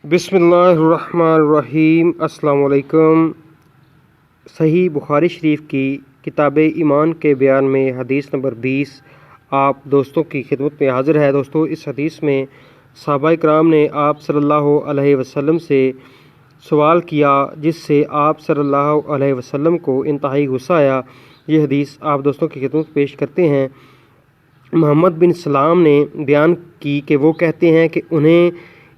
बिस्मिल्लाहिर्रहमानिर्रहीम। अस्सलाम वालेकुम। सही बुखारी शरीफ की किताब ईमान के बयान में हदीस नंबर 20 आप दोस्तों की खिदमत में हाज़िर है। दोस्तों, इस हदीस में सहाबा कराम ने आप सल्लल्लाहु अलैहि वसल्लम से सवाल किया, जिससे आप सल्लल्लाहु अलैहि वसल्लम को इंतहाई गुस्सा आया। ये हदीस आप दोस्तों की खिदमत में पेश करते हैं। मोहम्मद बिन सलाम ने बयान की कि वो कहते हैं कि उन्हें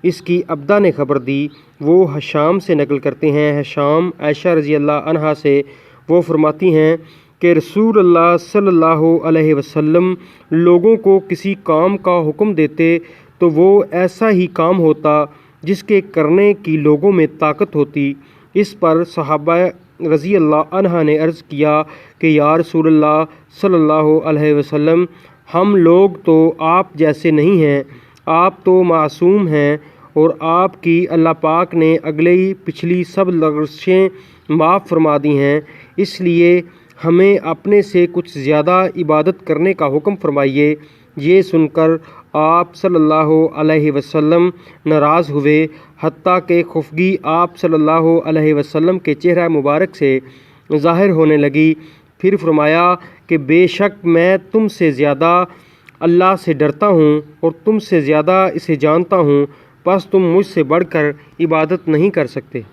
इसकी अब्दा ने खबर दी। वो हशाम से नकल करते हैं। हशाम आयशा रज़ी अल्लाह अन्हा से वो फरमाती हैं कि रसूल अल्लाह सल्लल्लाहु अलैहि वसल्लम लोगों को किसी काम का हुक्म देते तो वो ऐसा ही काम होता जिसके करने की लोगों में ताकत होती। इस पर सहाबा रज़ी अल्लाह अन्हा ने अर्ज़ किया कि या रसूल अल्लाह सल्लल्लाहु अलैहि वसल्लम, हम लोग तो आप जैसे नहीं हैं, आप तो मासूम हैं और आपकी अल्लाह पाक ने अगली पिछली सब लग़ज़शें माफ़ फरमा दी हैं, इसलिए हमें अपने से कुछ ज़्यादा इबादत करने का हुक्म फरमाइए। ये सुनकर आप सल्लल्लाहु अलैहि वसल्लम नाराज़ हुए, हत्ता कि खुफगी आप सल्लल्लाहु अलैहि वसल्लम के चेहरा मुबारक से ज़ाहिर होने लगी। फिर फरमाया कि बेशक मैं तुमसे ज़्यादा अल्लाह से डरता हूँ और तुमसे ज़्यादा इसे जानता हूँ, बस तुम मुझसे बढ़कर इबादत नहीं कर सकते।